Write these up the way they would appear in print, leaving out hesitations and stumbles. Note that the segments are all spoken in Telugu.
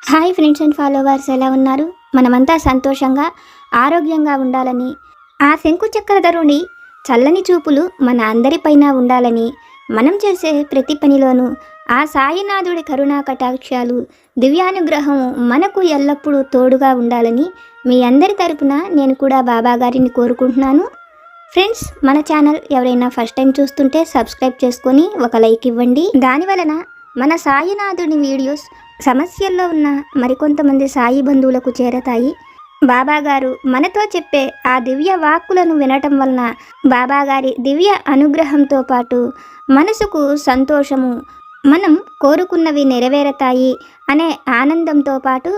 హాయ్ ఫ్రెండ్స్ అండ్ ఫాలోవర్స్, ఎలా ఉన్నారు? మనమంతా సంతోషంగా ఆరోగ్యంగా ఉండాలని, ఆ శంకు చక్రధరుని చల్లని చూపులు మన అందరిపైన ఉండాలని, మనం చేసే ప్రతి పనిలోనూ ఆ సాయినాథుడి కరుణా కటాక్షాలు, దివ్యానుగ్రహం మనకు ఎల్లప్పుడూ తోడుగా ఉండాలని మీ అందరి తరపున నేను కూడా బాబా గారిని కోరుకుంటున్నాను. ఫ్రెండ్స్, మన ఛానల్ ఎవరైనా ఫస్ట్ టైం చూస్తుంటే సబ్స్క్రైబ్ చేసుకొని ఒక లైక్ ఇవ్వండి. దానివలన మన సాయినాథుని వీడియోస్ సమస్యల్లో ఉన్న మరికొంతమంది సాయి బంధువులకు చేరతాయి. బాబాగారు మనతో చెప్పే ఆ దివ్య వాక్కులను వినటం వలన బాబాగారి దివ్య అనుగ్రహంతో పాటు మనసుకు సంతోషము, మనం కోరుకున్నవి నెరవేరతాయి అనే ఆనందంతో పాటు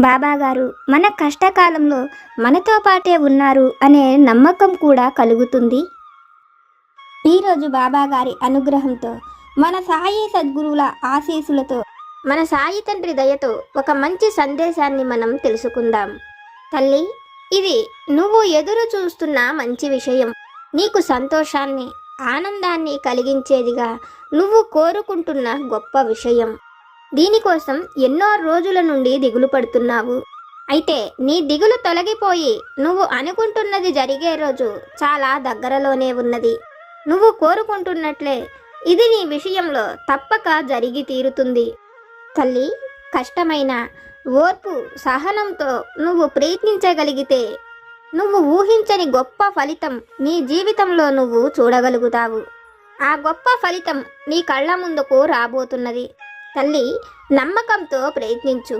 బాబాగారు మన కష్టకాలంలో మనతో పాటే ఉన్నారు అనే నమ్మకం కూడా కలుగుతుంది. ఈరోజు బాబాగారి అనుగ్రహంతో, మన సాయి సద్గురువుల ఆశీస్సులతో, మన సాయి తండ్రి దయతో ఒక మంచి సందేశాన్ని మనం తెలుసుకుందాం. తల్లి, ఇది నువ్వు ఎదురు చూస్తున్న మంచి విషయం. నీకు సంతోషాన్ని, ఆనందాన్ని కలిగించేదిగా నువ్వు కోరుకుంటున్న గొప్ప విషయం. దీనికోసం ఎన్నో రోజుల నుండి దిగులు పడుతున్నావు. అయితే నీ దిగులు తొలగిపోయి నువ్వు అనుకుంటున్నది జరిగే రోజు చాలా దగ్గరలోనే ఉన్నది. నువ్వు కోరుకుంటున్నట్లే ఇది నీ విషయంలో తప్పక జరిగి తీరుతుంది. తల్లి, కష్టమైన ఓర్పు, సహనంతో నువ్వు ప్రయత్నించగలిగితే నువ్వు ఊహించని గొప్ప ఫలితం నీ జీవితంలో నువ్వు చూడగలుగుతావు. ఆ గొప్ప ఫలితం నీ కళ్ళ ముందుకు రాబోతున్నది. తల్లి, నమ్మకంతో ప్రయత్నించు.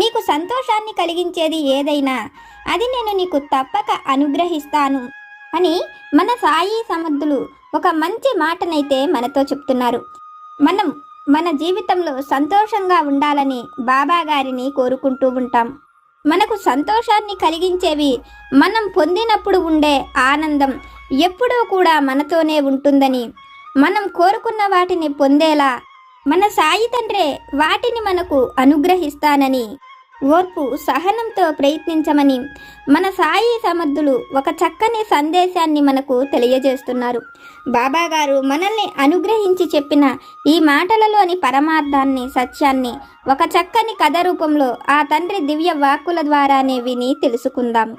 నీకు సంతోషాన్ని కలిగించేది ఏదైనా అది నేను నీకు తప్పక అనుగ్రహిస్తాను అని మన సాయి సమర్థులు ఒక మంచి మాటనైతే మనతో చెప్తున్నారు. మనం మన జీవితంలో సంతోషంగా ఉండాలని బాబా గారిని కోరుకుంటూ ఉంటాం. మనకు సంతోషాన్ని కలిగించేవి, మనం పొందినప్పుడు ఉండే ఆనందం ఎప్పుడూ కూడా మనతోనే ఉంటుందని, మనం కోరుకున్న వాటిని పొందేలా మన సాయి తండ్రే వాటిని మనకు అనుగ్రహిస్తానని, ఓర్పు సహనంతో ప్రయత్నించమని మన సాయి సమర్థులు ఒక చక్కని సందేశాన్ని మనకు తెలియజేస్తున్నారు. బాబాగారు మనల్ని అనుగ్రహించి చెప్పిన ఈ మాటలలోని పరమార్థాన్ని, సత్యాన్ని ఒక చక్కని కథ రూపంలో ఆ తండ్రి దివ్య వాక్కుల ద్వారానే విని తెలుసుకుందాం.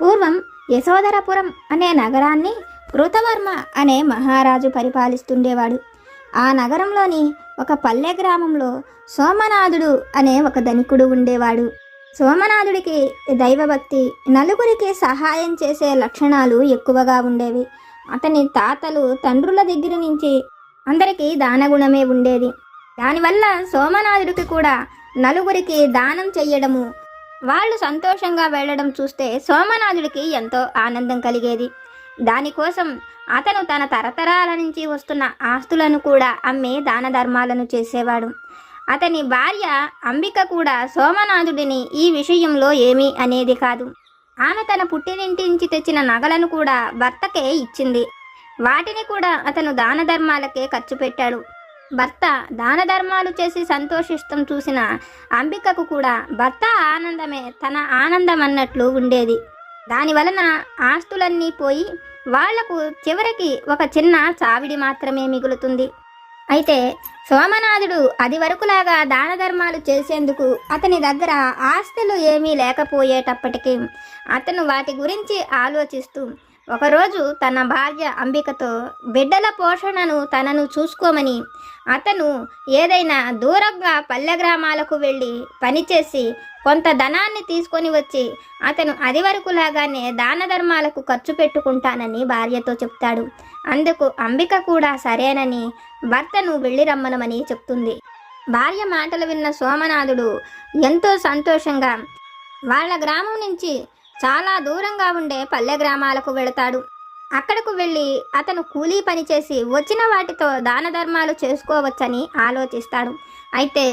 పూర్వం యశోధరపురం అనే నగరాన్ని కృతవర్మ అనే మహారాజు పరిపాలిస్తుండేవాడు. ఆ నగరంలోని ఒక పల్లె గ్రామంలో సోమనాథుడు అనే ఒక ధనికుడు ఉండేవాడు. సోమనాథుడికి దైవభక్తి, నలుగురికి సహాయం చేసే లక్షణాలు ఎక్కువగా ఉండేవి. అతని తాతలు, తండ్రుల దగ్గర నుంచి అందరికీ దానగుణమే ఉండేది. దానివల్ల సోమనాథుడికి కూడా నలుగురికి దానం చెయ్యడము, వాళ్ళు సంతోషంగా వెళ్ళడం చూస్తే సోమనాథుడికి ఎంతో ఆనందం కలిగేది. దానికోసం అతను తన తరతరాల నుంచి వస్తున్న ఆస్తులను కూడా అమ్మి దాన ధర్మాలను చేసేవాడు. అతని భార్య అంబిక కూడా సోమనాథుడిని ఈ విషయంలో ఏమీ అనేది కాదు. ఆమె తన పుట్టినింటి నుంచి తెచ్చిన నగలను కూడా భర్తకే ఇచ్చింది. వాటిని కూడా అతను దాన ధర్మాలకే ఖర్చు పెట్టాడు. భర్త దాన ధర్మాలు చేసి సంతోషిస్తం చూసిన అంబికకు కూడా భర్త ఆనందమే తన ఆనందం అన్నట్లు ఉండేది. దానివలన ఆస్తులన్నీ పోయి వాళ్లకు చివరికి ఒక చిన్న చావిడి మాత్రమే మిగులుతుంది. అయితే సోమనాథుడు అది వరకులాగా దాన ధర్మాలు చేసేందుకు అతని దగ్గర ఆస్తులు ఏమీ లేకపోయేటప్పటికీ అతను వాటి గురించి ఆలోచిస్తూ ఒకరోజు తన భార్య అంబికతో బిడ్డల పోషణను తనను చూసుకోమని, అతను ఏదైనా దూరంగా పల్లె గ్రామాలకు వెళ్ళి పనిచేసి కొంత ధనాన్ని తీసుకొని వచ్చి అతను అది వరకులాగానే దాన ధర్మాలకు ఖర్చు పెట్టుకుంటానని భార్యతో చెప్తాడు. అందుకు అంబిక కూడా సరేనని భర్తను వెళ్ళి రమ్మనమని చెప్తుంది. భార్య మాటలు విన్న సోమనాథుడు ఎంతో సంతోషంగా వాళ్ళ గ్రామం నుంచి చాలా దూరంగా ఉండే పల్లె గ్రామాలకు వెళతాడు. అక్కడకు వెళ్ళి అతను కూలీ పని చేసి వచ్చిన వాటితో దాన ధర్మాలు చేసుకోవచ్చని ఆలోచిస్తాడు. అయితే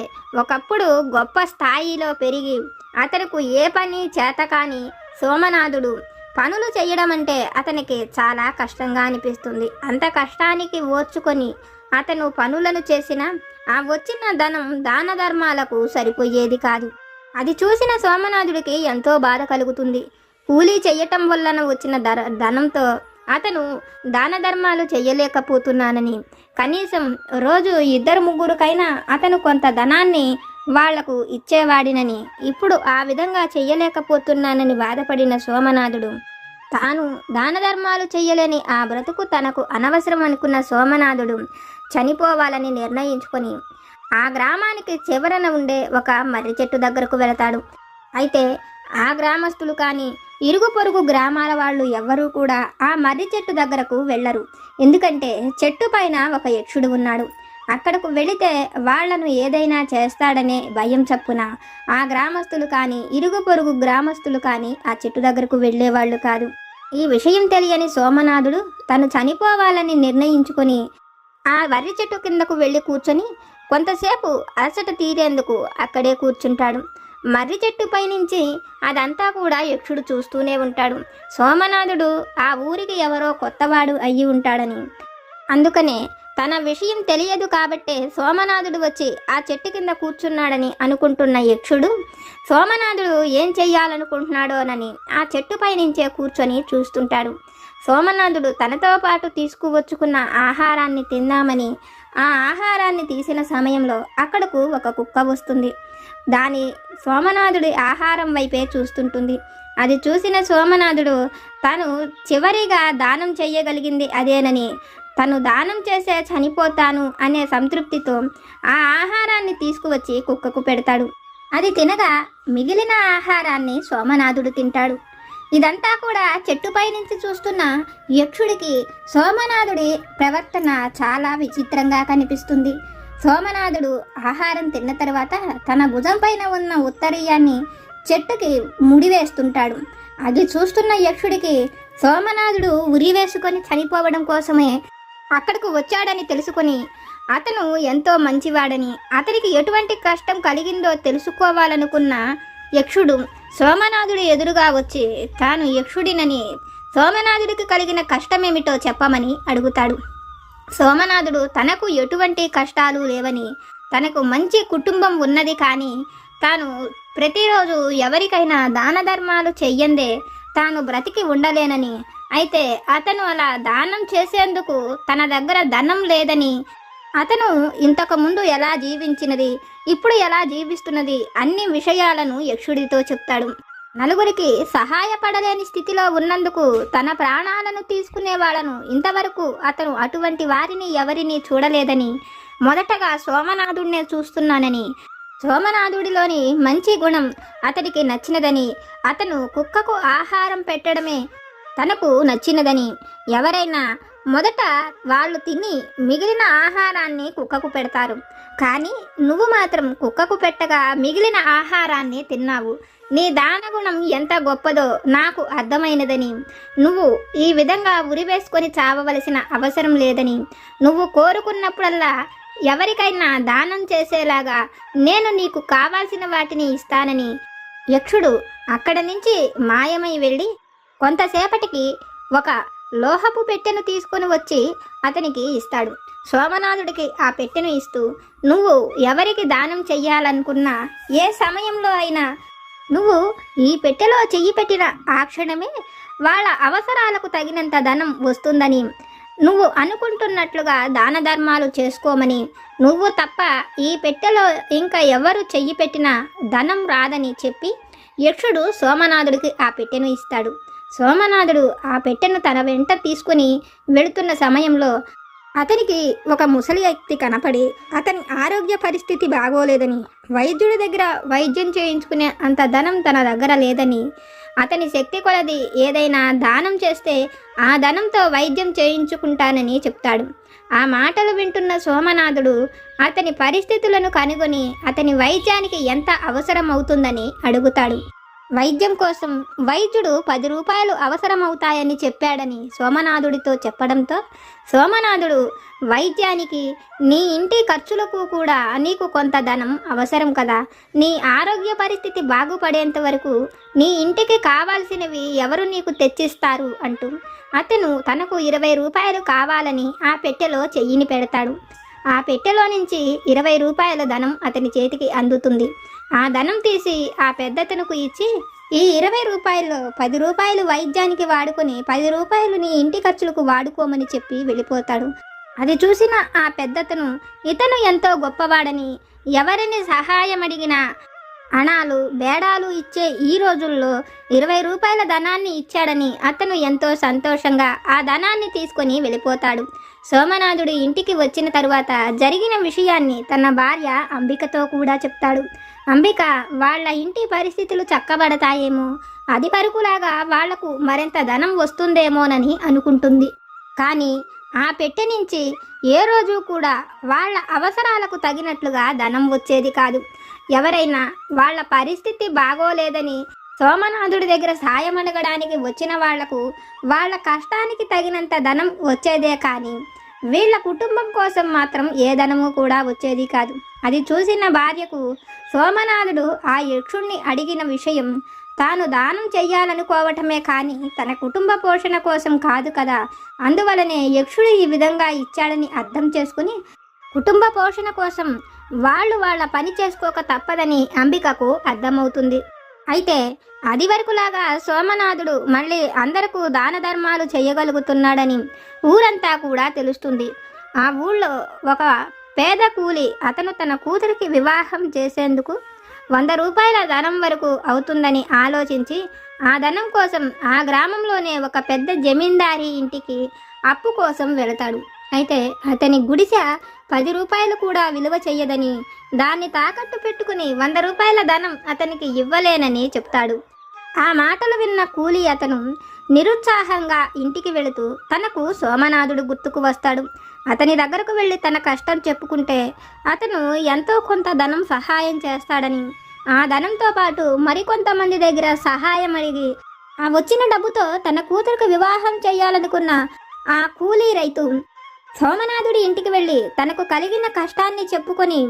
ఒకప్పుడు గొప్ప స్థాయిలో పెరిగి అతనికి ఏ పని చేతకాని సోమనాథుడు పనులు చేయడం అంటే అతనికి చాలా కష్టంగా అనిపిస్తుంది. అంత కష్టానికి ఓర్చుకొని అతను పనులను చేసినా ఆ వచ్చిన ధనం దాన ధర్మాలకు సరిపోయేది కాదు. అది చూసిన సోమనాథుడికి ఎంతో బాధ కలుగుతుంది. కూలీ చెయ్యటం వలన వచ్చిన ధనంతో అతను దాన ధర్మాలు చెయ్యలేకపోతున్నానని, కనీసం రోజు 2-3కైనా అతను కొంత ధనాన్ని వాళ్లకు ఇచ్చేవాడినని, ఇప్పుడు ఆ విధంగా చెయ్యలేకపోతున్నానని బాధపడిన సోమనాథుడు తాను దాన ధర్మాలు చెయ్యలేని ఆ బ్రతుకు తనకు అనవసరం అనుకున్న సోమనాథుడు చనిపోవాలని నిర్ణయించుకొని ఆ గ్రామానికి చివరన ఉండే ఒక మర్రి చెట్టు దగ్గరకు వెళతాడు. అయితే ఆ గ్రామస్తులు కానీ ఇరుగు పొరుగు గ్రామాల వాళ్ళు ఎవ్వరూ కూడా ఆ మర్రి చెట్టు దగ్గరకు వెళ్ళరు. ఎందుకంటే చెట్టు పైన ఒక యక్షుడు ఉన్నాడు. అక్కడకు వెళితే వాళ్లను ఏదైనా చేస్తాడనే భయం చప్పున ఆ గ్రామస్తులు కానీ ఇరుగు పొరుగు గ్రామస్తులు కానీ ఆ చెట్టు దగ్గరకు వెళ్ళేవాళ్ళు కాదు. ఈ విషయం తెలియని సోమనాథుడు తను చనిపోవాలని నిర్ణయించుకొని ఆ మర్రి చెట్టు కిందకు వెళ్ళి కూర్చొని కొంతసేపు అలసట తీరేందుకు అక్కడే కూర్చుంటాడు. మర్రి చెట్టుపై నుంచి అదంతా కూడా యక్షుడు చూస్తూనే ఉంటాడు. సోమనాథుడు ఆ ఊరికి ఎవరో కొత్తవాడు అయ్యి ఉంటాడని, అందుకనే తన విషయం తెలియదు కాబట్టే సోమనాథుడు వచ్చి ఆ చెట్టు కింద కూర్చున్నాడని అనుకుంటున్న యక్షుడు సోమనాథుడు ఏం చెయ్యాలనుకుంటున్నాడోనని ఆ చెట్టుపై నుంచే కూర్చొని చూస్తుంటాడు. సోమనాథుడు తనతో పాటు తీసుకువచ్చుకున్న ఆహారాన్ని తిందామని ఆ ఆహారాన్ని తీసిన సమయంలో అక్కడకు ఒక కుక్క వస్తుంది. దాని సోమనాథుడి ఆహారం వైపే చూస్తుంటుంది. అది చూసిన సోమనాథుడు తను చివరిగా దానం చెయ్యగలిగింది అదేనని, తను దానం చేసే చనిపోతాను అనే సంతృప్తితో ఆ ఆహారాన్ని తీసుకువచ్చి కుక్కకు పెడతాడు. అది తినగా మిగిలిన ఆహారాన్ని సోమనాథుడు తింటాడు. ఇదంతా కూడా చెట్టుపై నుంచి చూస్తున్న యక్షుడికి సోమనాథుడి ప్రవర్తన చాలా విచిత్రంగా కనిపిస్తుంది. సోమనాథుడు ఆహారం తిన్న తర్వాత తన భుజం పైన ఉన్న ఉత్తరీయాన్ని చెట్టుకి ముడివేస్తుంటాడు. అది చూస్తున్న యక్షుడికి సోమనాథుడు ఉరి వేసుకొని చనిపోవడం కోసమే అక్కడకు వచ్చాడని తెలుసుకొని అతను ఎంతో మంచివాడని, అతనికి ఎటువంటి కష్టం కలిగిందో తెలుసుకోవాలనుకున్న యక్షుడు సోమనాథుడి ఎదురుగా వచ్చి తాను యక్షుడినని సోమనాథుడికి కలిగిన కష్టమేమిటో చెప్పమని అడుగుతాడు. సోమనాథుడు తనకు ఎటువంటి కష్టాలు లేవని, తనకు మంచి కుటుంబం ఉన్నది కానీ తాను ప్రతిరోజు ఎవరికైనా దాన ధర్మాలు చెయ్యందే తాను బ్రతికి ఉండలేనని, అయితే అతను అలా దానం చేసేందుకు తన దగ్గర ధనం లేదని, అతను ఇంతకు ముందు ఎలా జీవించినది, ఇప్పుడు ఎలా జీవిస్తున్నది అన్ని విషయాలను యక్షుడితో చెప్తాడు. నలుగురికి సహాయపడలేని స్థితిలో ఉన్నందుకు తన ప్రాణాలను తీసుకునే వాళ్ళను ఇంతవరకు అతను అటువంటి వారిని ఎవరిని చూడలేదని, మొదటగా సోమనాథుడినే చూస్తున్నానని, సోమనాథుడిలోని మంచి గుణం అతడికి నచ్చినదని, అతను కుక్కకు ఆహారం పెట్టడమే తనకు నచ్చినదని, ఎవరైనా మొదట వాళ్ళు తిని మిగిలిన ఆహారాన్ని కుక్కకు పెడతారు, కానీ నువ్వు మాత్రం కుక్కకు పెట్టగా మిగిలిన ఆహారాన్ని తిన్నావు. నీ దానగుణం ఎంత గొప్పదో నాకు అర్థమైనదని, నువ్వు ఈ విధంగా ఉరివేసుకొని చావవలసిన అవసరం లేదని, నువ్వు కోరుకున్నప్పుడల్లా ఎవరికైనా దానం చేసేలాగా నేను నీకు కావాల్సిన వాటిని ఇస్తానని యక్షుడు అక్కడ నుంచి మాయమై వెళ్ళి కొంతసేపటికి ఒక లోహపు పెట్టెను తీసుకొని వచ్చి అతనికి ఇస్తాడు. సోమనాథుడికి ఆ పెట్టెను ఇస్తూ, నువ్వు ఎవరికి దానం చెయ్యాలనుకున్నా ఏ సమయంలో అయినా నువ్వు ఈ పెట్టెలో చెయ్యి పెట్టిన ఆ క్షణమే వాళ్ళ అవసరాలకు తగినంత ధనం వస్తుందని, నువ్వు అనుకుంటున్నట్లుగా దాన ధర్మాలు చేసుకోమని, నువ్వు తప్ప ఈ పెట్టెలో ఇంకా ఎవరు చెయ్యి పెట్టినా ధనం రాదని చెప్పి యక్షుడు సోమనాథుడికి ఆ పెట్టెను ఇస్తాడు. సోమనాథుడు ఆ పెట్టెను తన వెంట తీసుకుని వెళుతున్న సమయంలో అతనికి ఒక ముసలి వ్యక్తి కనపడి అతని ఆరోగ్య పరిస్థితి బాగోలేదని, వైద్యుడి దగ్గర వైద్యం చేయించుకునే అంత ధనం తన దగ్గర లేదని, అతని శక్తి కొలది ఏదైనా దానం చేస్తే ఆ ధనంతో వైద్యం చేయించుకుంటానని చెప్తాడు. ఆ మాటలు వింటున్న సోమనాథుడు అతని పరిస్థితులను కనుగొని అతని వైద్యానికి ఎంత అవసరం అవుతుందని అడుగుతాడు. వైద్యం కోసం వైద్యుడు 10 రూపాయలు అవసరమవుతాయని చెప్పాడని సోమనాథుడితో చెప్పడంతో సోమనాథుడు వైద్యానికి, నీ ఇంటి ఖర్చులకు కూడా నీకు కొంత ధనం అవసరం కదా, నీ ఆరోగ్య పరిస్థితి బాగుపడేంత వరకు నీ ఇంటికి కావాల్సినవి ఎవరు నీకు తెచ్చిస్తారు అంటూ అతను తనకు 20 రూపాయలు కావాలని ఆ పెట్టెలో చెయ్యిని పెడతాడు. ఆ పెట్టెలో నుంచి 20 రూపాయల ధనం అతని చేతికి అందుతుంది. ఆ ధనం తీసి ఆ పెద్దతనుకు ఇచ్చి, ఈ 20 రూపాయల్లో 10 రూపాయలు వైద్యానికి వాడుకొని 10 రూపాయలు నీ ఇంటి ఖర్చులకు వాడుకోమని చెప్పి వెళ్ళిపోతాడు. అది చూసిన ఆ పెద్దతను ఇతను ఎంతో గొప్పవాడని, ఎవరిని సహాయం అడిగినా అణాలు బేడాలు ఇచ్చే ఈ రోజుల్లో 20 రూపాయల ధనాన్ని ఇచ్చాడని అతను ఎంతో సంతోషంగా ఆ ధనాన్ని తీసుకొని వెళ్ళిపోతాడు. సోమనాథుడు ఇంటికి వచ్చిన తరువాత జరిగిన విషయాన్ని తన భార్య అంబికతో కూడా చెప్తాడు. అంబిక వాళ్ళ ఇంటి పరిస్థితులు చక్కబడతాయేమో, అది వరకులాగా వాళ్లకు మరింత ధనం వస్తుందేమోనని అనుకుంటుంది. కానీ ఆ పెట్టె నుంచి ఏ రోజు కూడా వాళ్ళ అవసరాలకు తగినట్లుగా ధనం వచ్చేది కాదు. ఎవరైనా వాళ్ళ పరిస్థితి బాగోలేదని సోమనాథుడి దగ్గర సాయం అడగడానికి వచ్చిన వాళ్లకు వాళ్ళ కష్టానికి తగినంత ధనం వచ్చేదే కానీ వీళ్ళ కుటుంబం కోసం మాత్రం ఏ ధనము కూడా వచ్చేది కాదు. అది చూసిన భార్యకు సోమనాథుడు ఆ యక్షుణ్ణి అడిగిన విషయం తాను దానం చెయ్యాలనుకోవటమే కానీ తన కుటుంబ పోషణ కోసం కాదు కదా, అందువలనే యక్షుడు ఈ విధంగా ఇచ్చాడని అర్థం చేసుకుని కుటుంబ పోషణ కోసం వాళ్ళ పని చేసుకోక తప్పదని అంబికకు అర్థమవుతుంది. అయితే అది వరకులాగా సోమనాథుడు మళ్ళీ అందరకు దాన ధర్మాలు చేయగలుగుతున్నాడని ఊరంతా కూడా తెలుస్తుంది. ఆ ఊళ్ళో ఒక పేద కూలి అతను తన కూతురికి వివాహం చేసేందుకు 100 రూపాయల ధనం వరకు అవుతుందని ఆలోచించి ఆ ధనం కోసం ఆ గ్రామంలోనే ఒక పెద్ద జమీందారీ ఇంటికి అప్పు కోసం వెళతాడు. అయితే అతని గుడిసె 10 రూపాయలు కూడా విలువ చెయ్యదని, దాన్ని తాకట్టు పెట్టుకుని 100 రూపాయల ధనం అతనికి ఇవ్వలేనని చెప్తాడు. ఆ మాటలు విన్న కూలి అతను నిరుత్సాహంగా ఇంటికి వెళుతూ తనకు సోమనాథుడు గుర్తుకు వస్తాడు. అతని దగ్గరకు వెళ్ళి తన కష్టం చెప్పుకుంటే అతను ఎంతో కొంత ధనం సహాయం చేస్తాడని, ఆ ధనంతో పాటు మరికొంతమంది దగ్గర సహాయం అడిగి ఆ వచ్చిన డబ్బుతో తన కూతురికి వివాహం చేయాలనుకున్న ఆ కూలీ రైతు సోమనాథుడి ఇంటికి వెళ్ళి తనకు కలిగిన కష్టాన్ని చెప్పుకొని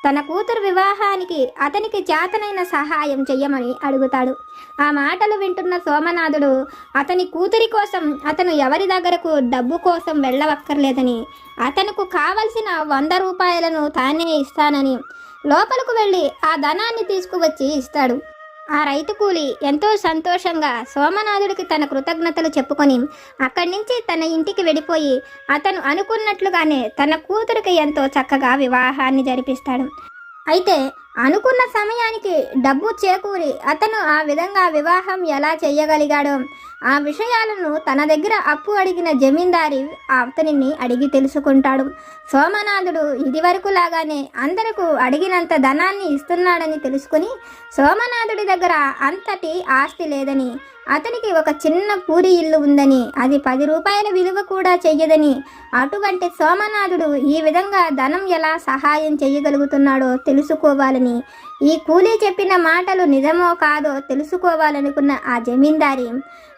తన కూతురు వివాహానికి అతనికి చేతనైన సహాయం చెయ్యమని అడుగుతాడు. ఆ మాటలు వింటున్న సోమనాథుడు అతని కూతురి కోసం అతను ఎవరి దగ్గరకు డబ్బు కోసం వెళ్ళవక్కర్లేదని, అతనుకు కావలసిన 100 రూపాయలను తానే ఇస్తానని లోపలకు వెళ్ళి ఆ ధనాన్ని తీసుకువచ్చి ఇస్తాడు. ఆ రైతు కూలి ఎంతో సంతోషంగా సోమనాథుడికి తన కృతజ్ఞతలు చెప్పుకొని అక్కడి నుంచి తన ఇంటికి వెళ్ళిపోయి అతను అనుకున్నట్లుగానే తన కూతురికి ఎంతో చక్కగా వివాహాన్ని జరిపిస్తాడు. అయితే అనుకున్న సమయానికి డబ్బు చేకూరి అతను ఆ విధంగా వివాహం ఎలా చేయగలిగాడో ఆ విషయాలను తన దగ్గర అప్పు అడిగిన జమీందారి అతనిని అడిగి తెలుసుకుంటాడు. సోమనాథుడు ఇదివరకు లాగానే అందరకు అడిగినంత ధనాన్ని ఇస్తున్నాడని తెలుసుకుని సోమనాథుడి దగ్గర అంతటి ఆస్తి లేదని, అతనికి ఒక చిన్న పూరి ఇల్లు ఉందని, అది 10 రూపాయల విలువ కూడా చెయ్యదని, అటువంటి సోమనాథుడు ఈ విధంగా ధనం ఎలా సహాయం చేయగలుగుతున్నాడో తెలుసుకోవాలని, ఈ కూలీ చెప్పిన మాటలు నిజమో కాదో తెలుసుకోవాలనుకున్న ఆ జమీందారి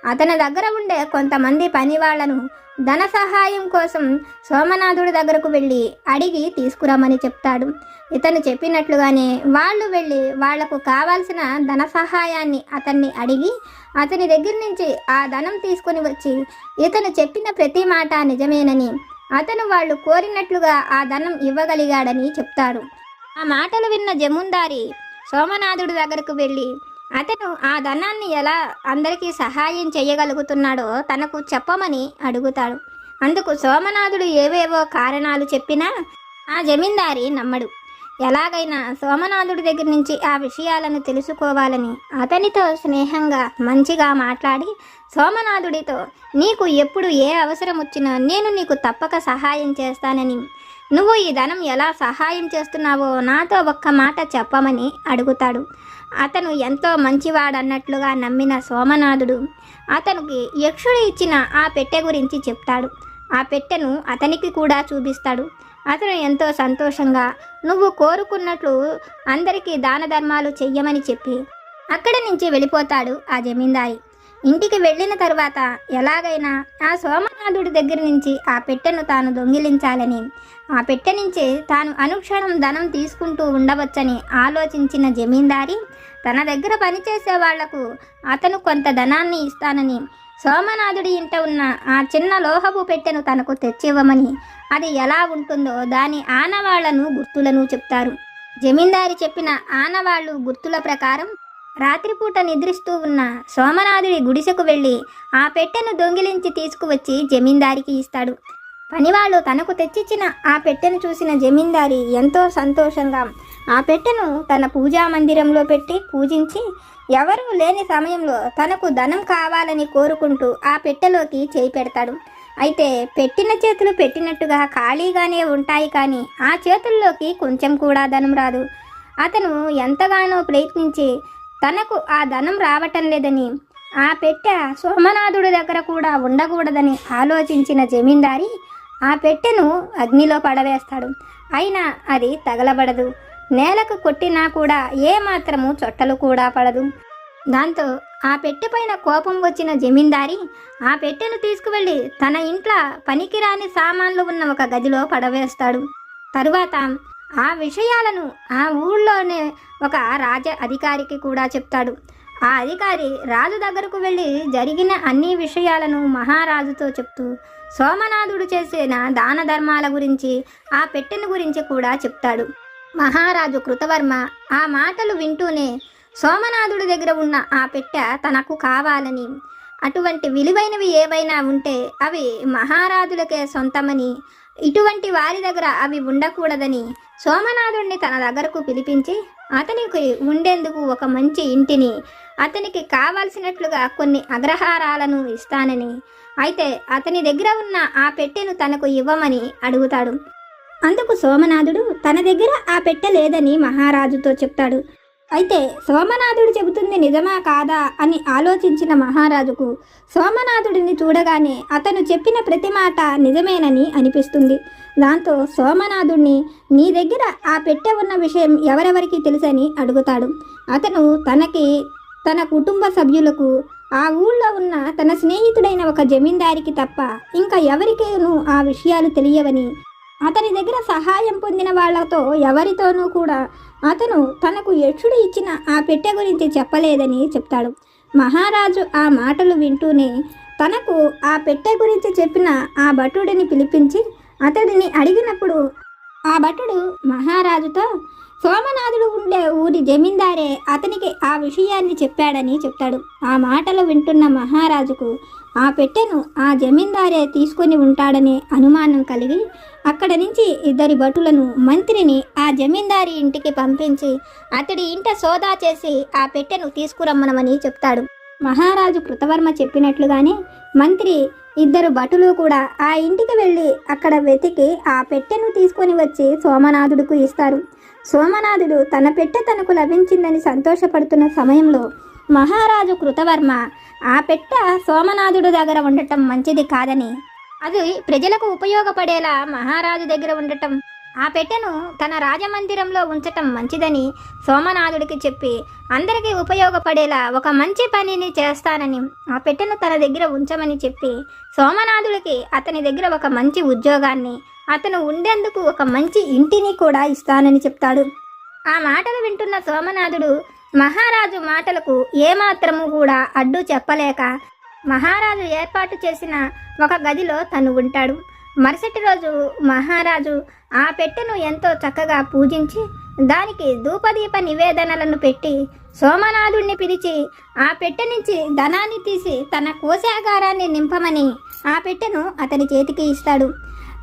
అతని దగ్గర ఉండే కొంతమంది పని వాళ్లను ధన సహాయం కోసం సోమనాథుడి దగ్గరకు వెళ్ళి అడిగి తీసుకురమ్మని చెప్తాడు. ఇతను చెప్పినట్లుగానే వాళ్ళు వెళ్ళి వాళ్లకు కావాల్సిన ధన సహాయాన్ని అతన్ని అడిగి అతని దగ్గర నుంచి ఆ ధనం తీసుకుని వచ్చి ఇతను చెప్పిన ప్రతి మాట నిజమేనని, అతను వాళ్ళు కోరినట్లుగా ఆ ధనం ఇవ్వగలిగాడని చెప్తారు. ఆ మాటలు విన్న జమీందారి సోమనాథుడి దగ్గరకు వెళ్ళి అతను ఆ ధనాన్ని ఎలా అందరికీ సహాయం చేయగలుగుతున్నాడో తనకు చెప్పమని అడుగుతాడు. అందుకు సోమనాథుడు ఏవేవో కారణాలు చెప్పినా ఆ జమీందారి నమ్మడు. ఎలాగైనా సోమనాథుడి దగ్గర నుంచి ఆ విషయాలను తెలుసుకోవాలని అతనితో స్నేహంగా మంచిగా మాట్లాడి సోమనాథుడితో నీకు ఎప్పుడు ఏ అవసరం వచ్చినా నేను నీకు తప్పక సహాయం చేస్తానని, నువ్వు ఈ ధనం ఎలా సహాయం చేస్తున్నావో నాతో ఒక్క మాట చెప్పమని అడుగుతాడు. అతను ఎంతో మంచివాడన్నట్లుగా నమ్మిన సోమనాథుడు అతనికి యక్షుడు ఇచ్చిన ఆ పెట్టె గురించి చెప్తాడు. ఆ పెట్టెను అతనికి కూడా చూపిస్తాడు. అతను ఎంతో సంతోషంగా నువ్వు కోరుకున్నట్లు అందరికీ దాన ధర్మాలు చెయ్యమని చెప్పి అక్కడి నుంచి వెళ్ళిపోతాడు ఆ జమీందారి. ఇంటికి వెళ్ళిన తర్వాత ఎలాగైనా ఆ సోమనాథుడి దగ్గర నుంచి ఆ పెట్టెను తాను దొంగిలించాలని, ఆ పెట్టె నుంచి తాను అనుక్షణం ధనం తీసుకుంటూ ఉండవచ్చని ఆలోచించిన జమీందారి తన దగ్గర పనిచేసే వాళ్లకు అతను కొంత ధనాన్ని ఇస్తానని, సోమనాథుడి ఇంట ఉన్న ఆ చిన్న లోహపు పెట్టెను తనకు తెచ్చివ్వమని, అది ఎలా ఉంటుందో దాని ఆనవాళ్లను గుర్తులను చెప్తారు. జమీందారి చెప్పిన ఆనవాళ్లు గుర్తుల ప్రకారం రాత్రిపూట నిద్రిస్తూ ఉన్న సోమనాథుడి గుడిసెకు వెళ్ళి ఆ పెట్టెను దొంగిలించి తీసుకువచ్చి జమీందారికి ఇస్తాడు. పనివాళ్ళు తనకు తెచ్చిచ్చిన ఆ పెట్టెను చూసిన జమీందారి ఎంతో సంతోషంగా ఆ పెట్టెను తన పూజా మందిరంలో పెట్టి పూజించి ఎవరూ లేని సమయంలో తనకు ధనం కావాలని కోరుకుంటూ ఆ పెట్టెలోకి చేయి పెడతాడు. అయితే పెట్టిన చేతులు పెట్టినట్టుగా ఖాళీగానే ఉంటాయి, కానీ ఆ చేతుల్లోకి కొంచెం కూడా ధనం రాదు. అతను ఎంతగానో ప్రయత్నించి తనకు ఆ ధనం రావటం లేదని, ఆ పెట్టె సోమనాథుడి దగ్గర కూడా ఉండకూడదని ఆలోచించిన జమీందారి ఆ పెట్టెను అగ్నిలో పడవేస్తాడు. అయినా అది తగలబడదు. నేలకు కొట్టినా కూడా ఏమాత్రము చొట్టలు కూడా పడదు. దాంతో ఆ పెట్టెపైన కోపం వచ్చిన జమీందారి ఆ పెట్టెను తీసుకువెళ్ళి తన ఇంట్లో పనికిరాని సామాన్లు ఉన్న ఒక గదిలో పడవేస్తాడు. తరువాత ఆ విషయాలను ఆ ఊళ్ళోనే ఒక రాజ అధికారికి కూడా చెప్తాడు. ఆ అధికారి రాజు దగ్గరకు వెళ్ళి జరిగిన అన్ని విషయాలను మహారాజుతో చెప్తూ సోమనాథుడు చేసిన దాన ధర్మాల గురించి, ఆ పెట్టెను గురించి కూడా చెప్తాడు. మహారాజు కృతవర్మ ఆ మాటలు వింటూనే సోమనాథుడి దగ్గర ఉన్న ఆ పెట్టె తనకు కావాలని, అటువంటి విలువైనవి ఏవైనా ఉంటే అవి మహారాజులకే సొంతమని, ఇటువంటి వారి దగ్గర అవి ఉండకూడదని సోమనాథుడిని తన దగ్గరకు పిలిపించి అతనికి ఉండేందుకు ఒక మంచి ఇంటిని, అతనికి కావాల్సినట్లుగా కొన్ని అగ్రహారాలను ఇస్తానని, అయితే అతని దగ్గర ఉన్న ఆ పెట్టెను తనకు ఇవ్వమని అడుగుతాడు. అందుకు సోమనాథుడు తన దగ్గర ఆ పెట్టె లేదని మహారాజుతో చెప్తాడు. అయితే సోమనాథుడు చెబుతుంది నిజమా కాదా అని ఆలోచించిన మహారాజుకు సోమనాథుడిని చూడగానే అతను చెప్పిన ప్రతి మాట నిజమేనని అనిపిస్తుంది. దాంతో సోమనాథుడిని నీ దగ్గర ఆ పెట్టె ఉన్న విషయం ఎవరెవరికి తెలుసని అడుగుతాడు. అతను తనకి, తన కుటుంబ సభ్యులకు, ఆ ఊళ్ళో ఉన్న తన స్నేహితుడైన ఒక జమీందారికి తప్ప ఇంకా ఎవరికేనూ ఆ విషయాలు తెలియవని, అతని దగ్గర సహాయం పొందిన వాళ్లతో ఎవరితోనూ కూడా అతను తనకు యక్షుడు ఇచ్చిన ఆ పెట్టె గురించి చెప్పలేదని చెప్తాడు. మహారాజు ఆ మాటలు వింటూనే తనకు ఆ పెట్టె గురించి చెప్పిన ఆ భటుడిని పిలిపించి అతడిని అడిగినప్పుడు ఆ భటుడు మహారాజుతో సోమనాథుడు ఉండే ఊరి జమీందారే అతనికి ఆ విషయాన్ని చెప్పాడని చెప్తాడు. ఆ మాటలు వింటున్న మహారాజుకు ఆ పెట్టెను ఆ జమీందారే తీసుకొని ఉంటాడనే అనుమానం కలిగి అక్కడ నుంచి ఇద్దరి భటులను, మంత్రిని ఆ జమీందారి ఇంటికి పంపించి అతడి ఇంట సోదా చేసి ఆ పెట్టెను తీసుకురమ్మనమని చెప్తాడు. మహారాజు కృతవర్మ చెప్పినట్లుగానే మంత్రి, ఇద్దరు భటులు కూడా ఆ ఇంటికి వెళ్ళి అక్కడ వెతికి ఆ పెట్టెను తీసుకొని వచ్చి సోమనాథుడికి ఇస్తారు. సోమనాథుడు తన పెట్టె తనకు లభించిందని సంతోషపడుతున్న సమయంలో మహారాజు కృతవర్మ ఆ పెట్టె సోమనాథుడు దగ్గర ఉండటం మంచిది కాదని, అది ప్రజలకు ఉపయోగపడేలా మహారాజు దగ్గర ఉండటం, ఆ పెట్టెను తన రాజమందిరంలో ఉంచటం మంచిదని సోమనాథుడికి చెప్పి అందరికీ ఉపయోగపడేలా ఒక మంచి పనిని చేస్తానని ఆ పెట్టెను తన దగ్గర ఉంచమని చెప్పి సోమనాథుడికి అతని దగ్గర ఒక మంచి ఉద్యోగాన్ని, అతను ఉండేందుకు ఒక మంచి ఇంటిని కూడా ఇస్తానని చెప్తాడు. ఆ మాటలు వింటున్న సోమనాథుడు మహారాజు మాటలకు ఏమాత్రము కూడా అడ్డు చెప్పలేక మహారాజు ఏర్పాటు చేసిన ఒక గదిలో తను ఉంటాడు. మరుసటి రోజు మహారాజు ఆ పెట్టెను ఎంతో చక్కగా పూజించి దానికి ధూపదీప నివేదనలను పెట్టి సోమనాథుడిని పిలిచి ఆ పెట్టె నుంచి ధనాన్ని తీసి తన కోశాగారాన్ని నింపమని ఆ పెట్టెను అతని చేతికి ఇస్తాడు.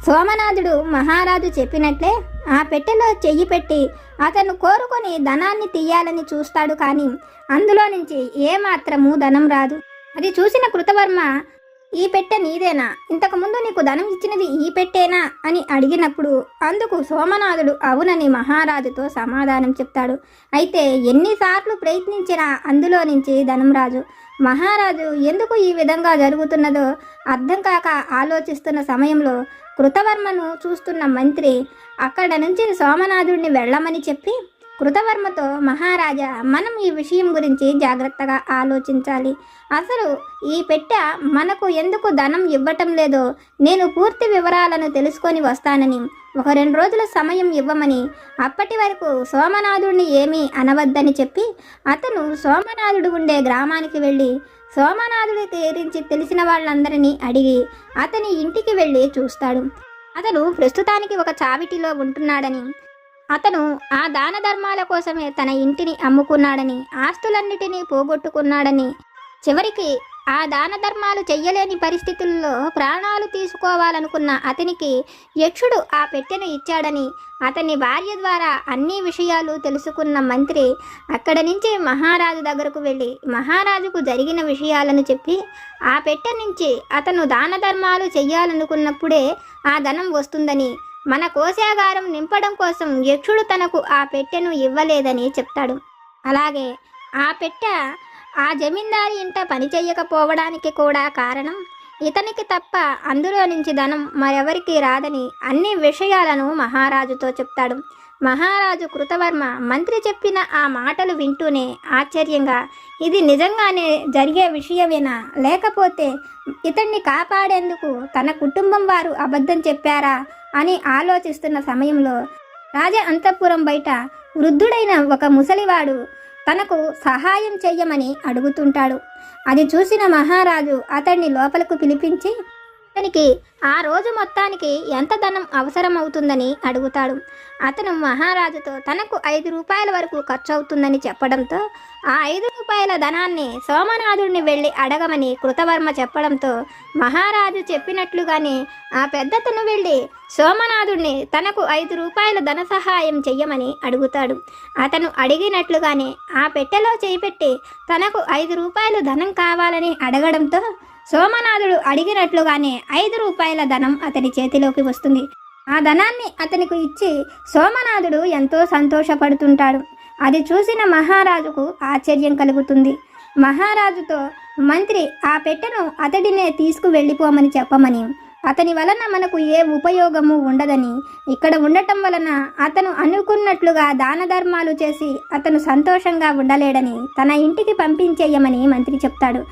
సోమనాథుడు మహారాజు చెప్పినట్లే ఆ పెట్టెలో చెయ్యి పెట్టి అతను కోరుకొని ధనాన్ని తీయాలని చూస్తాడు, కానీ అందులో నుంచి ఏమాత్రము ధనం రాదు. అది చూసిన కృతవర్మ, ఈ పెట్టె నీదేనా? ఇంతకుముందు నీకు ధనం ఇచ్చినది ఈ పెట్టేనా అని అడిగినప్పుడు అందుకు సోమనాథుడు అవునని మహారాజుతో సమాధానం చెప్తాడు. అయితే ఎన్నిసార్లు ప్రయత్నించినా అందులో నుంచి ధనం రాదు. మహారాజు ఎందుకు ఈ విధంగా జరుగుతున్నదో అర్థం కాక ఆలోచిస్తున్న సమయంలో కృతవర్మను చూస్తున్న మంత్రి అక్కడ నుంచి సోమనాథుడిని వెళ్ళమని చెప్పి కృతవర్మతో, మహారాజా, మనం ఈ విషయం గురించి జాగ్రత్తగా ఆలోచించాలి. అసలు ఈ పెట్టె మనకు ఎందుకు ధనం ఇవ్వటం లేదో నేను పూర్తి వివరాలను తెలుసుకొని వస్తానని ఒక 2 రోజుల సమయం ఇవ్వమని, అప్పటి వరకు సోమనాథుడిని ఏమీ అనవద్దని చెప్పి అతను సోమనాథుడు ఉండే గ్రామానికి వెళ్ళి సోమనాథుడి గురించి తెలిసిన వాళ్ళందరినీ అడిగి అతని ఇంటికి వెళ్ళి చూస్తాడు. అతను ప్రస్తుతానికి ఒక చావిటిలో ఉంటున్నాడని, అతను ఆ దాన ధర్మాల కోసమే తన ఇంటిని అమ్ముకున్నాడని, ఆస్తులన్నిటినీ పోగొట్టుకున్నాడని, చివరికి ఆ దాన ధర్మాలు చెయ్యలేని పరిస్థితుల్లో ప్రాణాలు తీసుకోవాలనుకున్న అతనికి యక్షుడు ఆ పెట్టెను ఇచ్చాడని అతని భార్య ద్వారా అన్ని విషయాలు తెలుసుకున్న మంత్రి అక్కడి నుంచి మహారాజు దగ్గరకు వెళ్ళి మహారాజుకు జరిగిన విషయాలను చెప్పి ఆ పెట్టె నుంచి అతను దాన ధర్మాలు చెయ్యాలనుకున్నప్పుడే ఆ ధనం వస్తుందని, మన కోశాగారం నింపడం కోసం యక్షుడు తనకు ఆ పెట్టెను ఇవ్వలేదని చెప్తాడు. అలాగే ఆ పెట్టె ఆ జమీందారి ఇంట పని చెయ్యకపోవడానికి కూడా కారణం ఇతనికి తప్ప అందులో నుంచి ధనం మరెవరికి రాదని అన్ని విషయాలను మహారాజుతో చెప్తాడు. మహారాజు కృతవర్మ మంత్రి చెప్పిన ఆ మాటలు వింటూనే ఆశ్చర్యంగా, ఇది నిజంగానే జరిగే విషయమేనా, లేకపోతే ఇతన్ని కాపాడేందుకు తన కుటుంబం వారు అబద్ధం చెప్పారా అని ఆలోచిస్తున్న సమయంలో రాజ అంతఃపురం బయట వృద్ధుడైన ఒక ముసలివాడు తనకు సహాయం చెయ్యమని అడుగుతుంటాడు. అది చూసిన మహారాజు అతన్ని లోపలకు పిలిపించి అతనికి ఆ రోజు మొత్తానికి ఎంత ధనం అవసరమవుతుందని అడుగుతాడు. అతను మహారాజుతో తనకు 5 రూపాయల వరకు ఖర్చు అవుతుందని చెప్పడంతో ఆ 5 రూపాయల ధనాన్ని సోమనాథుడిని వెళ్ళి అడగమని కృతవర్మ చెప్పడంతో మహారాజు చెప్పినట్లుగానే ఆ పెద్దతను వెళ్ళి సోమనాథుడిని తనకు 5 రూపాయల ధన సహాయం చెయ్యమని అడుగుతాడు. అతను అడిగినట్లుగానే ఆ పెట్టెలో చేయిపెట్టి తనకు 5 రూపాయలు ధనం కావాలని అడగడంతో సోమనాథుడు అడిగినట్లుగానే 5 రూపాయల ధనం అతని చేతిలోకి వస్తుంది. ఆ ధనాన్ని అతనికి ఇచ్చి సోమనాథుడు ఎంతో సంతోషపడుతుంటాడు. అది చూసిన మహారాజుకు ఆశ్చర్యం కలుగుతుంది. మహారాజుతో మంత్రి ఆ పెట్టెను అతడినే తీసుకువెళ్ళిపోమని చెప్పమని, అతని వలన మనకు ఏ ఉపయోగము ఉండదని, ఇక్కడ ఉండటం వలన అతను అనుకున్నట్లుగా దాన ధర్మాలు చేసి అతను సంతోషంగా ఉండలేడని తన ఇంటికి పంపించేయమని మంత్రి చెప్తాడు.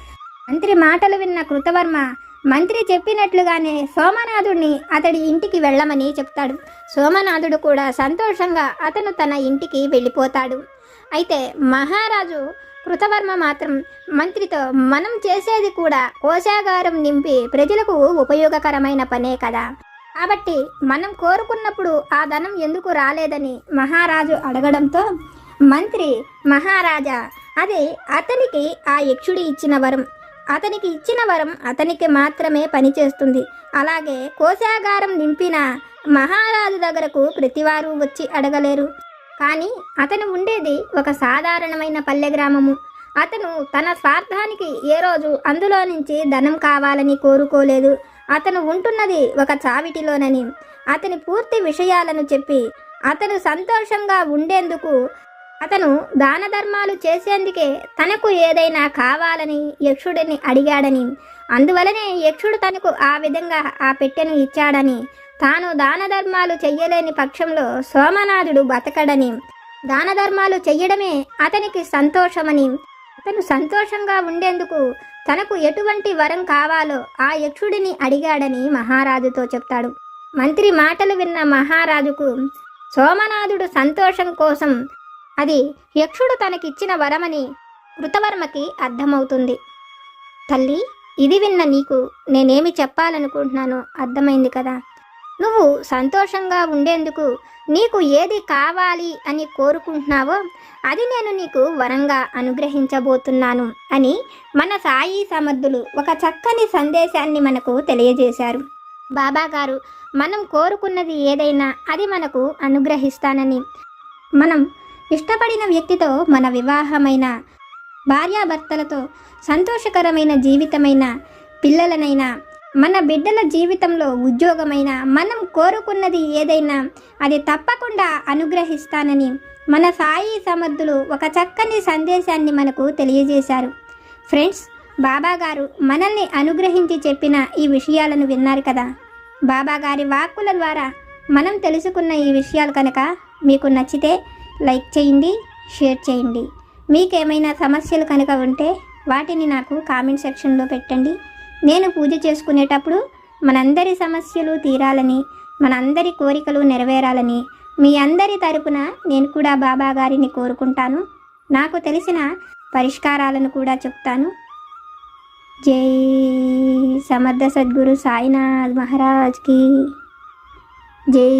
మంత్రి మాటలు విన్న కృతవర్మ మంత్రి చెప్పినట్లుగానే సోమనాథుడిని అతడి ఇంటికి వెళ్ళమని చెప్తాడు. సోమనాథుడు కూడా సంతోషంగా అతను తన ఇంటికి వెళ్ళిపోతాడు. అయితే మహారాజు కృతవర్మ మాత్రం మంత్రితో, మనం చేసేది కూడా కోశాగారం నింపి ప్రజలకు ఉపయోగకరమైన పనే కదా, కాబట్టి మనం కోరుకున్నప్పుడు ఆ ధనం ఎందుకు రాలేదని మహారాజు అడగడంతో మంత్రి, మహారాజా, అది అతనికి ఆ యక్షుడి ఇచ్చిన వరం, అతనికి ఇచ్చిన వరం అతనికి మాత్రమే పనిచేస్తుంది. అలాగే కోశాగారం నింపిన మహారాజు దగ్గరకు ప్రతివారు వచ్చి అడగలేరు. కానీ అతను ఉండేది ఒక సాధారణమైన పల్లె గ్రామము. అతను తన స్వార్థానికి ఏ రోజు అందులో నుంచి ధనం కావాలని కోరుకోలేదు. అతను ఉంటున్నది ఒక చావిటిలోనని అతని పూర్తి విషయాలను చెప్పి అతను సంతోషంగా ఉండేందుకు, అతను దాన ధర్మాలు చేసేందుకే తనకు ఏదైనా కావాలని యక్షుడిని అడిగాడని, అందువలనే యక్షుడు తనకు ఆ విధంగా ఆ పెట్టెను ఇచ్చాడని, తాను దాన ధర్మాలు చెయ్యలేని పక్షంలో సోమనాథుడు బతకడని, దాన ధర్మాలు చెయ్యడమే అతనికి సంతోషమని, అతను సంతోషంగా ఉండేందుకు తనకు ఎటువంటి వరం కావాలో ఆ యక్షుడిని అడిగాడని మహారాజుతో చెప్తాడు. మంత్రి మాటలు విన్న మహారాజుకు సోమనాథుడు సంతోషం కోసం అది యక్షుడు తనకిచ్చిన వరమని కృతవర్మకి అర్థమవుతుంది. తల్లి, ఇది విన్న నీకు నేనేమి చెప్పాలనుకుంటున్నానో అర్థమైంది కదా. నువ్వు సంతోషంగా ఉండేందుకు నీకు ఏది కావాలి అని కోరుకుంటున్నావో అది నేను నీకు వరంగా అనుగ్రహించబోతున్నాను అని మన సాయి సమర్థులు ఒక చక్కని సందేశాన్ని మనకు తెలియజేశారు. బాబాగారు మనం కోరుకున్నది ఏదైనా అది మనకు అనుగ్రహిస్తానని, మనం ఇష్టపడిన వ్యక్తితో మన వివాహమైన, భార్యాభర్తలతో సంతోషకరమైన జీవితమైన, పిల్లలనైనా, మన బిడ్డల జీవితంలో ఉద్యోగమైన, మనం కోరుకున్నది ఏదైనా అది తప్పకుండా అనుగ్రహిస్తానని మన సాయి సమర్థులు ఒక చక్కని సందేశాన్ని మనకు తెలియజేశారు. ఫ్రెండ్స్, బాబాగారు మనల్ని అనుగ్రహించి చెప్పిన ఈ విషయాలను విన్నారు కదా. బాబాగారి వాక్కుల ద్వారా మనం తెలుసుకున్న ఈ విషయాలు కనుక మీకు నచ్చితే లైక్ చేయండి, షేర్ చేయండి. మీకేమైనా సమస్యలు కనుక ఉంటే వాటిని నాకు కామెంట్ సెక్షన్లో పెట్టండి. నేను పూజ చేసుకునేటప్పుడు మనందరి సమస్యలు తీరాలని, మనందరి కోరికలు నెరవేరాలని మీ అందరి తరపున నేను కూడా బాబా గారిని కోరుకుంటాను. నాకు తెలిసిన పరిష్కారాలను కూడా చెప్తాను. జై సమర్థ సద్గురు సాయినాథ్ మహారాజ్కి జై.